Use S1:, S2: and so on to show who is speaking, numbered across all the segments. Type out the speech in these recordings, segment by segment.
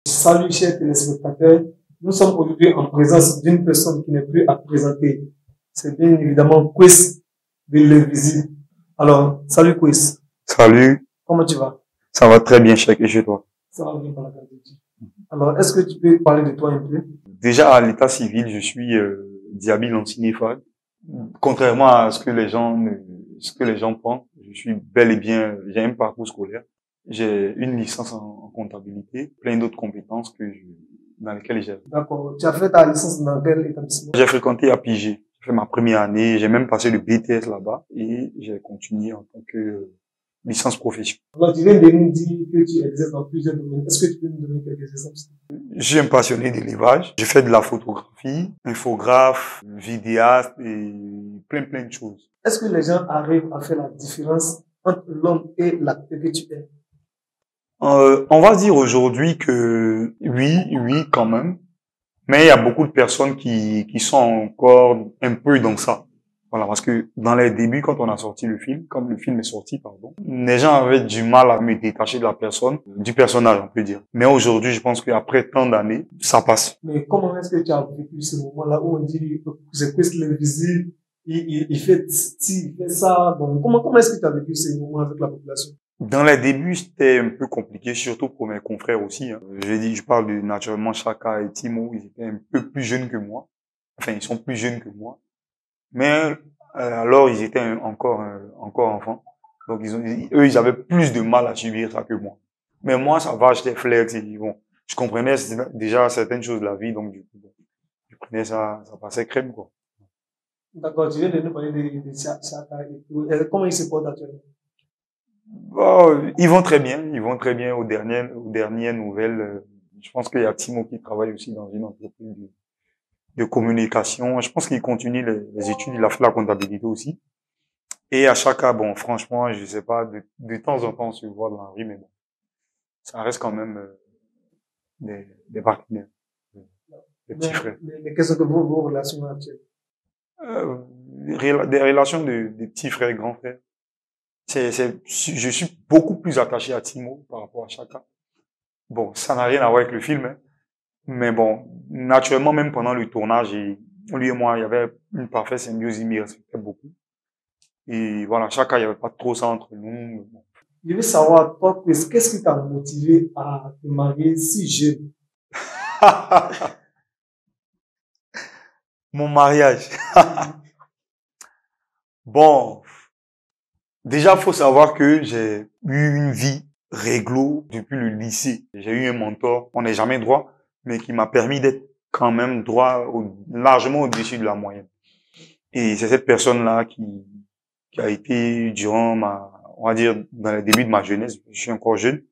S1: Salut chers téléspectateurs, nous sommes aujourd'hui en présence d'une personne qui n'est plus à présenter. C'est bien évidemment Quiz de l'Invisible. Alors, salut Quiz.
S2: Salut,
S1: Comment tu vas?
S2: ça va très bien et chez toi?
S1: Ça va bien par la grâce de Dieu. Alors, est-ce que tu peux parler de toi un peu?
S2: Déjà à l'état civil, je suis diabète antinéphale. Contrairement à ce que les gens pensent, je suis bel et bien, j'ai un parcours scolaire. J'ai une licence en comptabilité, plein d'autres compétences dans lesquelles j'ai.
S1: D'accord. Tu as fait ta licence dans quel établissement?
S2: J'ai fréquenté APG. J'ai fait ma première année, j'ai même passé le BTS là-bas et j'ai continué en tant que licence professionnelle.
S1: Alors, tu viens de nous dire que tu exerces dans plusieurs domaines. Est-ce que tu peux nous donner quelques exemples?
S2: Je suis un passionné d'élevage. Je fais de la photographie, infographe, vidéaste et plein de choses.
S1: Est-ce que les gens arrivent à faire la différence entre l'homme et l'acteur que tu es?
S2: On va dire aujourd'hui que oui, quand même. Mais il y a beaucoup de personnes qui sont encore un peu dans ça. Voilà, parce que dans les débuts, quand on a sorti le film, comme le film est sorti, pardon, les gens avaient du mal à me détacher de la personne, du personnage, on peut dire. Mais aujourd'hui, je pense qu'après tant d'années, ça passe.
S1: Mais comment est-ce que tu as vécu ce moment-là où on dit c'est Quiz l'Invisible, il fait ci, il fait ça. Donc, comment est-ce que tu as vécu ce moment avec la population?
S2: Dans les débuts, c'était un peu compliqué, surtout pour mes confrères aussi. Hein. Je parle de naturellement Chaka et Timo, ils étaient un peu plus jeunes que moi. Enfin, ils sont plus jeunes que moi. Mais alors, ils étaient encore enfants. Donc, eux, ils avaient plus de mal à subir ça que moi. Mais moi, ça va, j'étais flex et bon, je comprenais déjà certaines choses de la vie, donc du coup, bon, je prenais ça passait crème, quoi.
S1: D'accord, tu viens de nous parler de Chaka et tout. Comment il se porte actuellement?
S2: Bon, ils vont très bien aux dernières nouvelles. Je pense qu'il y a Timo qui travaille aussi dans une entreprise de communication. Je pense qu'il continue les études, il a fait la comptabilité aussi. Et à chaque cas, bon, franchement, je sais pas, de temps en temps, on se voit dans la rue, mais bon, ça reste quand même des partenaires, des petits frères.
S1: Mais qu'est-ce que vos relations actuelles?
S2: Des relations de petits frères et grands frères. Je suis beaucoup plus attaché à Timo par rapport à Chaka. Bon, ça n'a rien à voir avec le film, hein. Mais bon, naturellement, même pendant le tournage, lui et moi, il y avait une parfaite symbiose, il me respectait beaucoup. Et voilà, Chaka, il n'y avait pas trop ça entre nous. Bon.
S1: Je veux savoir, toi, qu'est-ce qui t'a motivé à te marier si jeune?
S2: Mon mariage. Bon, déjà, faut savoir que j'ai eu une vie réglo depuis le lycée. J'ai eu un mentor, on n'est jamais droit, mais qui m'a permis d'être quand même droit, largement au-dessus de la moyenne. Et c'est cette personne-là qui a été durant on va dire, dans les débuts de ma jeunesse, je suis encore jeune,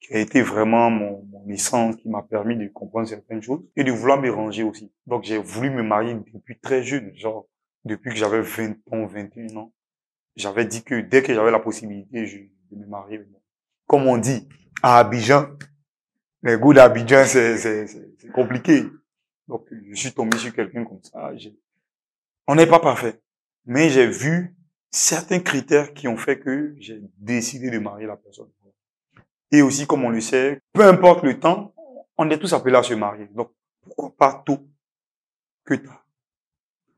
S2: qui a été vraiment mon essence, qui m'a permis de comprendre certaines choses et de vouloir me ranger aussi. Donc, j'ai voulu me marier depuis très jeune, genre, depuis que j'avais 20 ans, 21 ans. J'avais dit que dès que j'avais la possibilité, de me marier. Comme on dit, à Abidjan, les goûts d'Abidjan, c'est compliqué. Donc, je suis tombé sur quelqu'un comme ça. On n'est pas parfait. Mais j'ai vu certains critères qui ont fait que j'ai décidé de marier la personne. Et aussi, comme on le sait, peu importe le temps, on est tous appelés à se marier. Donc, pourquoi pas tôt que tard?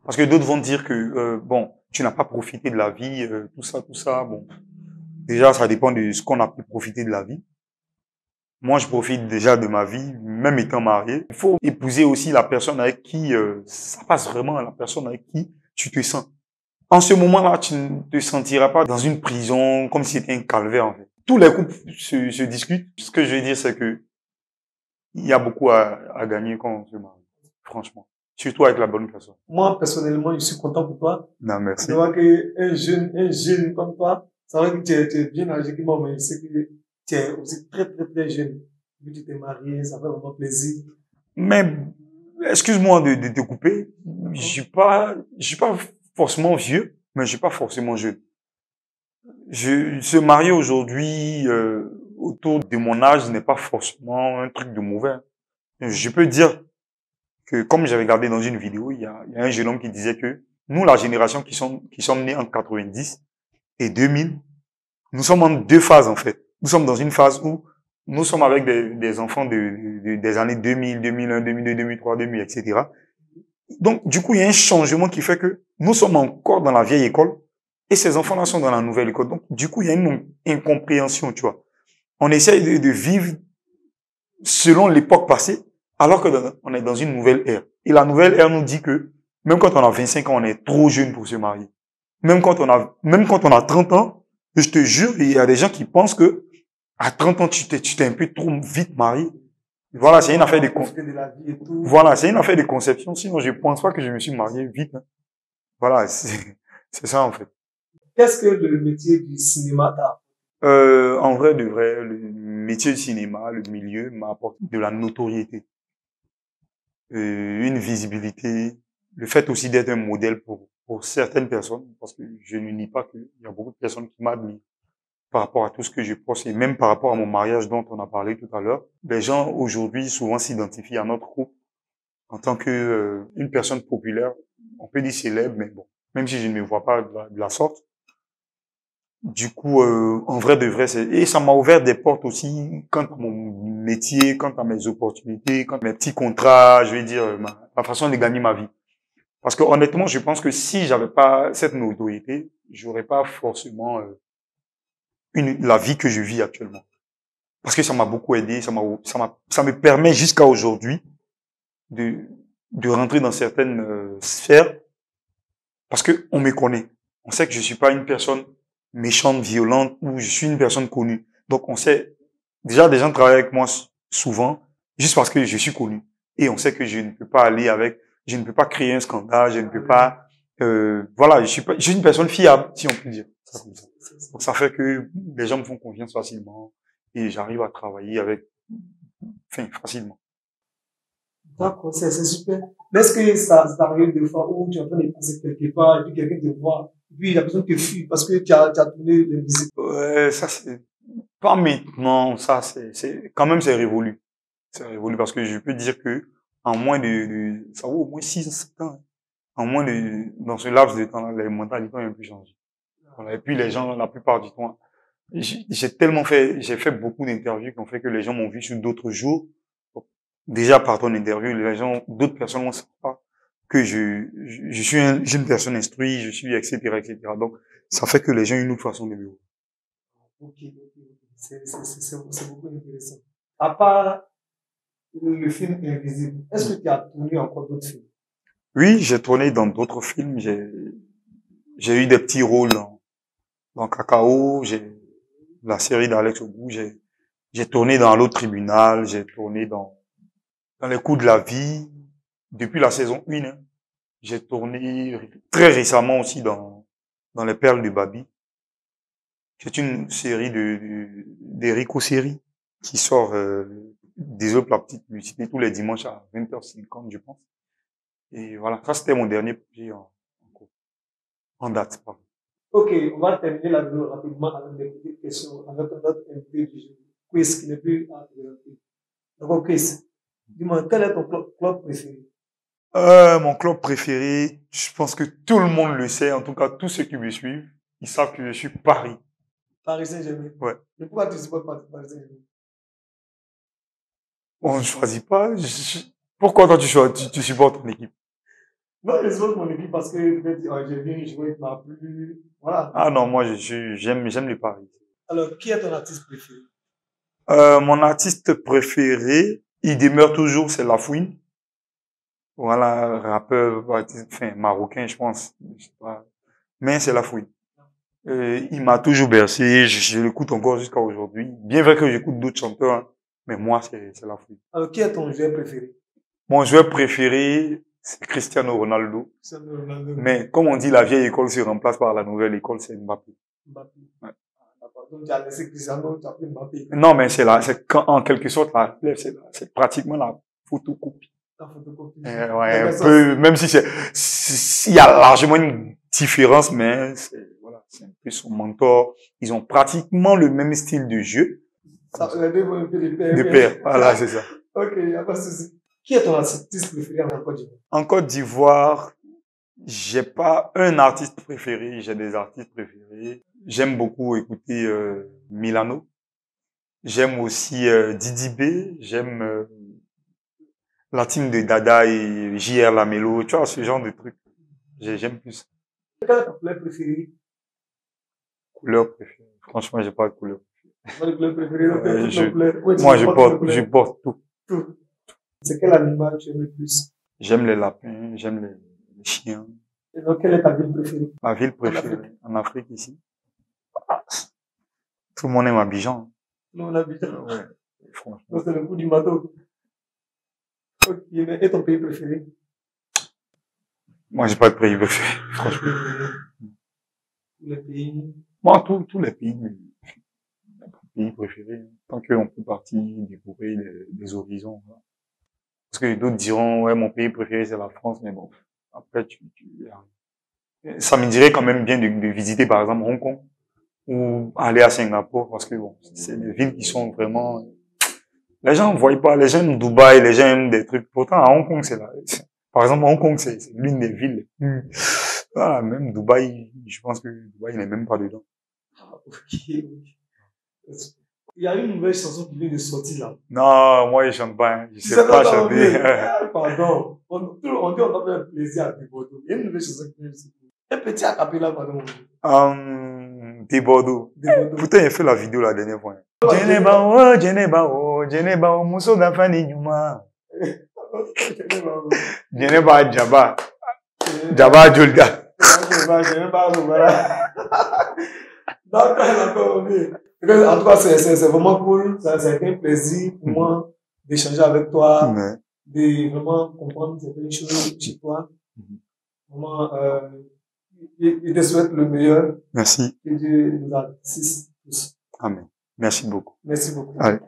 S2: Parce que d'autres vont dire que, bon, tu n'as pas profité de la vie, tout ça. Bon, déjà, ça dépend de ce qu'on a pu profiter de la vie. Moi, je profite déjà de ma vie, même étant marié. Il faut épouser aussi la personne avec qui ça passe vraiment, la personne avec qui tu te sens. En ce moment-là, tu ne te sentiras pas dans une prison comme si c'était un calvaire, en fait. Tous les couples se discutent. Ce que je veux dire, c'est que il y a beaucoup à gagner quand on se marie. Franchement. Surtout avec la bonne personne.
S1: Moi, personnellement, je suis content pour toi.
S2: Non, merci.
S1: Je vois qu'un jeune comme toi, ça veut dire que tu es bien âgé que moi, mais je sais que tu es aussi très jeune. Vu que tu t'es marié, ça fait vraiment plaisir.
S2: Mais, excuse-moi de te couper. Je suis pas forcément vieux, mais je suis pas forcément jeune. Se marier aujourd'hui, autour de mon âge n'est pas forcément un truc de mauvais. Je peux dire que, comme j'avais regardé dans une vidéo, il y a un jeune homme qui disait que nous, la génération qui sommes nés en 90 et 2000, nous sommes en deux phases, en fait. Nous sommes dans une phase où nous sommes avec des enfants des années 2000, 2001, 2002, 2003, 2000, etc. Donc, du coup, il y a un changement qui fait que nous sommes encore dans la vieille école et ces enfants-là sont dans la nouvelle école. Donc, du coup, il y a une incompréhension, tu vois. On essaye de vivre selon l'époque passée, alors que on est dans une nouvelle ère. Et la nouvelle ère nous dit que même quand on a 25 ans, on est trop jeune pour se marier. Même quand on a 30 ans, je te jure, il y a des gens qui pensent que à 30 ans, tu t'es un peu trop vite marié. Voilà, c'est une affaire voilà, c'est une affaire de conception. Sinon, je pense pas que je me suis marié vite. Hein. Voilà, c'est ça, en fait.
S1: Qu'est-ce que le métier du cinéma t'a?
S2: En vrai, de vrai, le métier du cinéma, le milieu m'a apporté de la notoriété, une visibilité, le fait aussi d'être un modèle pour certaines personnes, parce que je ne nie pas qu'il y a beaucoup de personnes qui m'admirent par rapport à tout ce que je pense et même par rapport à mon mariage dont on a parlé tout à l'heure. Les gens aujourd'hui souvent s'identifient à notre groupe en tant que une personne populaire, on peut dire célèbre, mais bon, même si je ne me vois pas de la sorte. Du coup, en vrai de vrai, et ça m'a ouvert des portes aussi quant à mon métier, quant à mes opportunités, quant à mes petits contrats, je vais dire, ma façon de gagner ma vie. Parce que honnêtement, je pense que si j'avais pas cette notoriété, j'aurais pas forcément la vie que je vis actuellement. Parce que ça m'a beaucoup aidé, ça me permet jusqu'à aujourd'hui de rentrer dans certaines sphères parce que on me connaît. On sait que je suis pas une personne méchante, violente ou je suis une personne connue. Donc on sait déjà des gens travaillent avec moi souvent juste parce que je suis connu et on sait que je ne peux pas je ne peux pas créer un scandale, je ne peux pas voilà, je suis une personne fiable si on peut dire ça comme ça. Donc ça fait que les gens me font confiance facilement et j'arrive à travailler facilement.
S1: D'accord, c'est super. Mais est-ce que ça t'arrive des fois où tu es en train de passer quelque part et puis quelqu'un te voit, et puis il a besoin de te fuir parce que tu as tourné les visites?
S2: Ça c'est pas maintenant, ça quand même c'est révolu. C'est révolu parce que je peux dire que en moins ça vaut au moins 6 7 ans. Hein. En moins dans ce laps de temps-là, les mentalités ont un peu changé. Voilà. Et puis les gens, la plupart du temps, j'ai fait beaucoup d'interviews qui ont fait que les gens m'ont vu sur d'autres jours. Déjà par ton interview, d'autres personnes ne savent pas que je suis une personne instruite, je suis, etc., etc. Donc, ça fait que les gens ont une autre façon de me voir.
S1: Ok, c'est beaucoup intéressant. À part le film Invisible, est-ce que tu as tourné encore d'autres films?
S2: Oui, j'ai tourné dans d'autres films, j'ai eu des petits rôles dans Cacao, la série d'Alex Ogou, j'ai tourné dans l'autre tribunal, j'ai tourné dans les coups de la vie, depuis la saison 1, hein. J'ai tourné très récemment aussi dans les Perles de Babi. C'est une série d'Erico Série qui sort, désolé pour la petite publicité, tous les dimanches à 20h50, je pense. Et voilà, ça c'était mon dernier projet en date. Pardon.
S1: Ok, on va terminer la vidéo rapidement avec des petites questions avec notre invité du jeu. Quiz qui n'est plus à présenter. Donc, quiz. Dis-moi, quel est ton club préféré?
S2: Mon club préféré, je pense que tout le monde le sait, en tout cas tous ceux qui me suivent, ils savent que je suis Paris.
S1: Paris Saint-Germain.
S2: Ouais.
S1: Mais pourquoi tu supportes Paris Saint-Germain?
S2: On ne choisit pas. Pourquoi toi tu supportes ton équipe?
S1: Non, je supporte mon équipe parce que peut-être j'ai bien joué, il m'a plu. Voilà.
S2: Ah non, moi j'aime les paris.
S1: Alors, qui est ton artiste préféré?
S2: Mon artiste préféré, il demeure toujours, c'est Lafouine. Voilà, rappeur, marocain, je pense. Je sais pas. Mais c'est Lafouine. Il m'a toujours bercé, je l'écoute encore jusqu'à aujourd'hui. Bien vrai que j'écoute d'autres chanteurs, hein, mais moi, c'est Lafouine.
S1: Alors, qui est ton joueur préféré?
S2: Mon joueur préféré, c'est Cristiano Ronaldo.
S1: Cristiano Ronaldo.
S2: Mais comme on dit, la vieille école se remplace par la nouvelle école, c'est Mbappé.
S1: Mbappé. Ouais. Donc, tu as laissé Cristiano, tu as pris Mbappé.
S2: Non, mais en quelque sorte, c'est pratiquement la photocopie.
S1: La photocopie.
S2: Ouais, un peu, même si il y a largement une différence, mais voilà, c'est un peu son mentor. Ils ont pratiquement le même style de jeu.
S1: Ça, les deux vont un peu de pair.
S2: De pair, voilà, c'est ça.
S1: Ok, il n'y a pas de souci. Qui est ton artiste préféré en Côte d'Ivoire?
S2: En Côte d'Ivoire, j'ai pas un artiste préféré, j'ai des artistes préférés. J'aime beaucoup écouter Milano. J'aime aussi Didi B. J'aime la team de Dada et JR Lamello. Tu vois, ce genre de trucs. J'aime plus.
S1: Quelle est ta couleur préférée?
S2: Couleur préférée. Franchement, j'ai pas de couleur.
S1: Pas de couleur préférée, donc toutes
S2: Je-
S1: nos couleurs. Oui, tu
S2: Moi,
S1: supportes toutes nos
S2: je
S1: couleurs.
S2: porte tout.
S1: Tout. C'est quel animal tu aimes le plus?
S2: J'aime les lapins, j'aime les chiens.
S1: Et donc, quelle est ta ville préférée?
S2: Ma ville préférée en Afrique ici. Tout le monde aime Abidjan.
S1: Nous, on habite. Donc,
S2: Ouais, franchement.
S1: c'est le coup du bateau. Ok, mais et ton pays préféré?
S2: Moi, j'ai pas de pays préféré, franchement.
S1: Tous les pays.
S2: Moi, tous les pays, pays préférés. Tant qu'on peut partir, découvrir des horizons. Voilà. Parce que d'autres diront, ouais, mon pays préféré, c'est la France, mais bon. Après, ça me dirait quand même bien de visiter, par exemple, Hong Kong. Ou aller à Singapour, parce que bon, c'est des villes qui sont vraiment, les gens ne voient pas, les gens aiment Dubaï, les gens aiment des trucs. Pourtant, à Hong Kong, par exemple, Hong Kong, c'est l'une des villes les plus, voilà, même Dubaï, je pense que Dubaï n'est même pas dedans.
S1: Ah, ok. Il y a une nouvelle chanson qui vient de sortir là.
S2: Non, moi, je chante pas, hein. Je sais
S1: Ça
S2: pas
S1: va
S2: chanter.
S1: t'enlever. Ah, pardon. On dit on a fait plaisir à tes photos. Il y a une nouvelle chanson qui vient de sortir. Un petit acapella, pardon.
S2: Des Bordeaux.
S1: Des photos.
S2: Pourtant, il a fait la vidéo la dernière fois. Jeneba, Muso d'Afani Nyuma. Jeneba, Jaba, Julga.
S1: D'accord, oui. En tout cas, c'est vraiment cool. Ça a été un plaisir pour moi d'échanger avec toi,
S2: Ouais.
S1: de vraiment comprendre certaines choses chez toi. Vraiment, je te souhaite le meilleur.
S2: Merci.
S1: Que Dieu nous assiste tous.
S2: Amen. Merci beaucoup.
S1: Merci beaucoup.
S2: Allez.